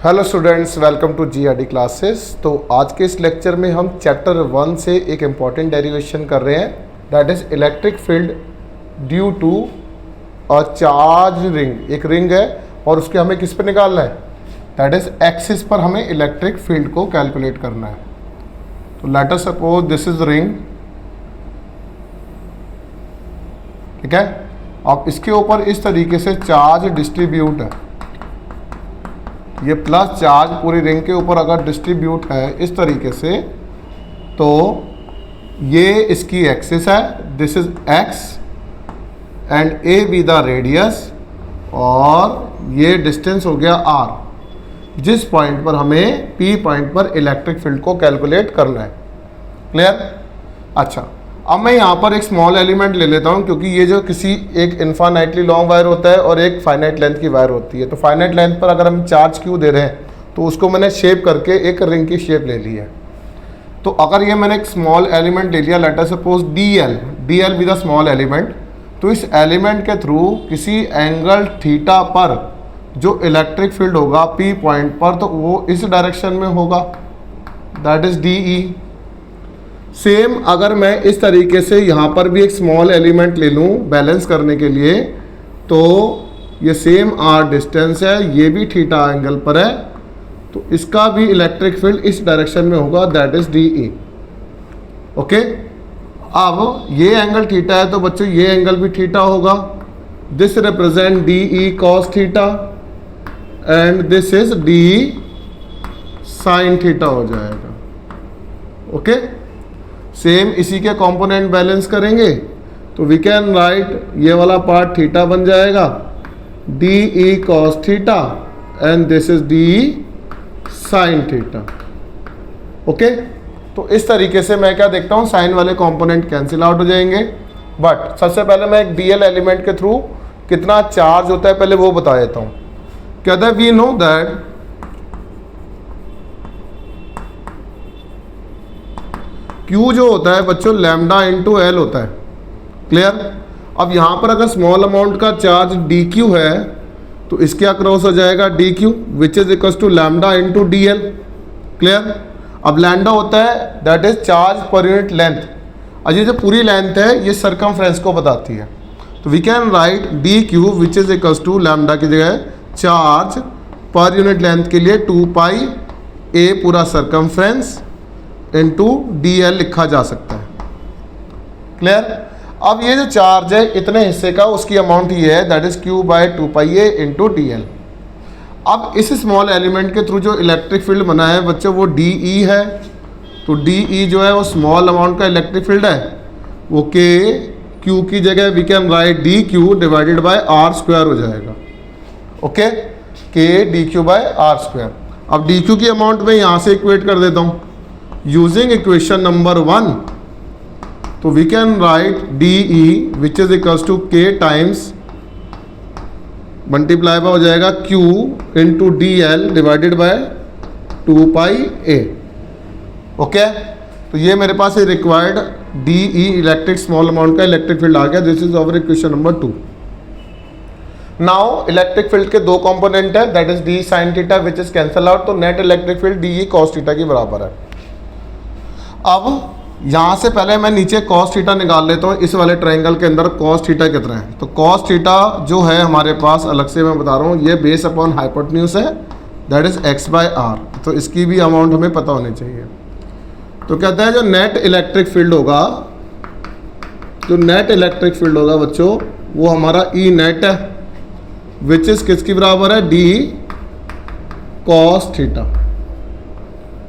Hello students, welcome to GRD classes. तो आज के इस लेक्चर में हम चैप्टर 1 से एक इम्पॉर्टेंट डेरिवेशन कर रहे हैं, that is electric field due to a charge ring. एक रिंग है और उसके हमें किस पे निकालना है, दैट इज़ एक्सिस पर हमें इलेक्ट्रिक फील्ड को कैलकुलेट करना है। तो let us suppose this is ring, ठीक है। अब इसके ऊपर इस तरीके से चार्ज डिस्ट्रीब्यूट है, ये प्लस चार्ज पूरी रिंग के ऊपर अगर डिस्ट्रीब्यूट है इस तरीके से, तो ये इसकी एक्सिस है, this is x and A be the radius, और ये डिस्टेंस हो गया आर, जिस पॉइंट पर हमें पी पॉइंट पर इलेक्ट्रिक फील्ड को कैलकुलेट करना है। क्लियर? अच्छा, अब मैं यहाँ पर एक स्मॉल एलिमेंट ले लेता हूँ, क्योंकि ये जो किसी एक इन्फाइनाइटली लॉन्ग वायर होता है और एक फाइनाइट लेंथ की वायर होती है। तो फाइनाइट लेंथ पर अगर हम चार्ज क्यू दे रहे हैं तो उसको मैंने शेप करके एक रिंग की शेप ले ली है। तो अगर ये मैंने एक स्मॉल एलिमेंट ले लिया, let us suppose D L be the small element, तो इस एलिमेंट के थ्रू किसी एंगल थीटा पर जो इलेक्ट्रिक फील्ड होगा पी पॉइंट पर, तो वो इस डायरेक्शन में होगा, that is D E. Same अगर मैं इस तरीके से यहाँ पर भी एक स्मॉल एलिमेंट ले लूँ बैलेंस करने के लिए, तो ये सेम आर डिस्टेंस है, ये भी थीटा एंगल पर है, तो इसका भी इलेक्ट्रिक फील्ड इस डायरेक्शन में होगा, that is D E. Okay, अब ये एंगल थीटा है तो बच्चों ये एंगल भी थीटा होगा, this represent D E cos theta and this is D sine theta हो जाएगा। ओके, सेम इसी के कंपोनेंट बैलेंस करेंगे तो वी कैन राइट, ये वाला पार्ट थीटा बन जाएगा, D E cos theta and this is D sine theta. Okay, तो इस तरीके से मैं क्या देखता हूँ, साइन वाले कंपोनेंट कैंसिल आउट हो जाएंगे। बट सबसे पहले मैं एक डीएल एलिमेंट के थ्रू कितना चार्ज होता है पहले वो बता देता हूँ। कहता है वी नो दैट Q जो होता है बच्चों लैम्डा इंटू एल होता है। क्लियर? अब यहाँ पर अगर स्मॉल अमाउंट का चार्ज डी क्यू है तो इसके अक्रॉस हो जाएगा d q which is equal to lambda into D l. Clear? अब लैम्डा होता है that is charge per unit length, और ये जो पूरी लेंथ है ये सरकमफ्रेंस को बताती है। तो we can write d q which is equal to lambda की जगह चार्ज पर यूनिट लेंथ के लिए 2 पाई ए पूरा सरकमफ्रेंस इंटू डी एल लिखा जा सकता है। क्लियर? अब ये जो चार्ज है इतने हिस्से का, उसकी अमाउंट ये है, that is q by 2 pi a into D l. अब इस स्मॉल एलिमेंट के थ्रू जो इलेक्ट्रिक फील्ड बना है बच्चों वो डी ई है, तो डी ई जो है वो स्मॉल अमाउंट का इलेक्ट्रिक फील्ड है, वो के क्यू की जगह we can write d q divided by r square हो जाएगा। Okay, k d q by r square. अब डी क्यू की अमाउंट में यहाँ से इक्वेट कर देता हूँ यूजिंग इक्वेशन नंबर 1, तो we can write D E which is equals to K times multiply by हो जाएगा Q into D L divided by 2 pi A. Okay, तो ये मेरे पास required D E electric small amount का electric field आ गया। This is our equation number 2। Now electric field के दो कंपोनेंट है, that is D sine theta which is cancel out, तो net electric field D E cos theta की बराबर है। अब यहाँ से पहले मैं नीचे कॉस थीटा निकाल लेता हूँ, इस वाले ट्रायंगल के अंदर कॉस थीटा कितना है। तो कॉस थीटा जो है हमारे पास अलग से मैं बता रहा हूँ, ये बेस अपॉन हाइपोटेन्यूज है, that is x by r, तो इसकी भी अमाउंट हमें पता होनी चाहिए। तो कहता है जो नेट इलेक्ट्रिक फील्ड होगा, जो नेट इलेक्ट्रिक फील्ड होगा बच्चों वो हमारा ई नेट है, विच इज किसकी बराबर है, डी कॉस थीटा।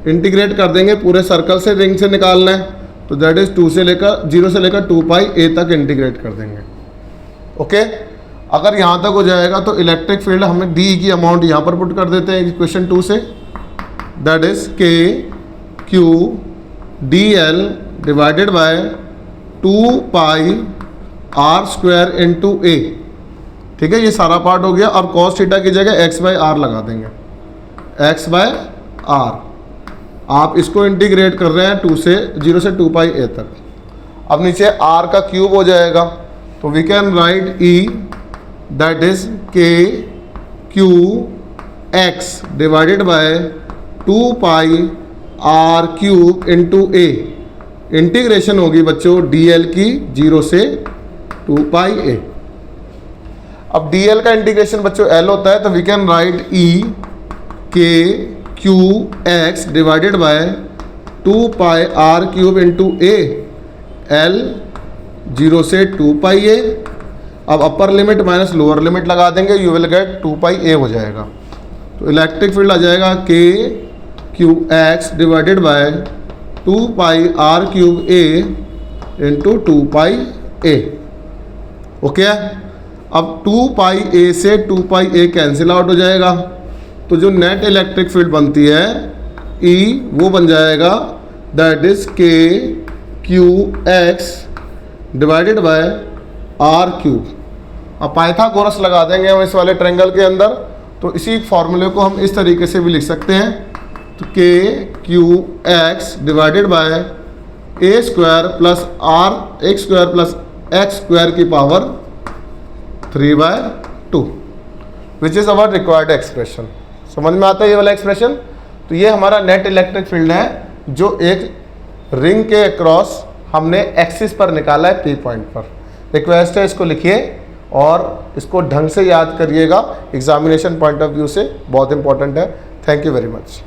इंटीग्रेट कर देंगे, पूरे सर्कल से रिंग से निकालना है, तो दैट इज 0 से लेकर 2 पाई ए तक इंटीग्रेट कर देंगे। ओके, अगर यहाँ तक हो जाएगा तो इलेक्ट्रिक फील्ड हमें डी की अमाउंट यहाँ पर पुट कर देते हैं इक्वेशन 2 से, that is K Q D L divided by 2 pi R square into A. ठीक है, ये सारा पार्ट हो गया। अब कॉस थीटा की जगह एक्स बाय आर लगा देंगे, एक्स बाय आर। आप इसको इंटीग्रेट कर रहे हैं 0 से 2 पाई ए तक। अब नीचे आर का क्यूब हो जाएगा, तो we can write E that is K Q X divided by 2 pi are cube into A, integration होगी बच्चों dl की 0 से 2 पाई a। अब dl का इंटीग्रेशन बच्चों l होता है, तो we can write e k q x divided by 2 pi are cube into A, l 0 से 2 पाई a। अब upper limit minus lower limit लगा देंगे, you will get 2 pi a हो जाएगा। तो इलेक्ट्रिक फील्ड आ जाएगा k q x divided by 2 pi are cube a into 2 pi a। Okay, अब 2 pi a से 2 पाई a कैंसिल आउट हो जाएगा, तो जो नेट इलेक्ट्रिक फील्ड बनती है E वो बन जाएगा that is k q x divided by r cube. अब पाइथागोरस लगा देंगे हम इस वाले ट्रायंगल के अंदर, तो इसी फॉर्मूले को हम इस तरीके से भी लिख सकते हैं, तो k q x divided by a square plus R X square plus X square की power 3/2 which is our required expression. समझ में आता है ये वाला एक्सप्रेशन? तो ये हमारा नेट इलेक्ट्रिक फील्ड है जो एक रिंग के अक्रॉस हमने एक्सिस पर निकाला है P पॉइंट पर। रिक्वेस्ट है इसको लिखिए और इसको ढंग से याद करिएगा, एग्जामिनेशन पॉइंट ऑफ व्यू से बहुत इंपॉर्टेंट है। Thank you very much.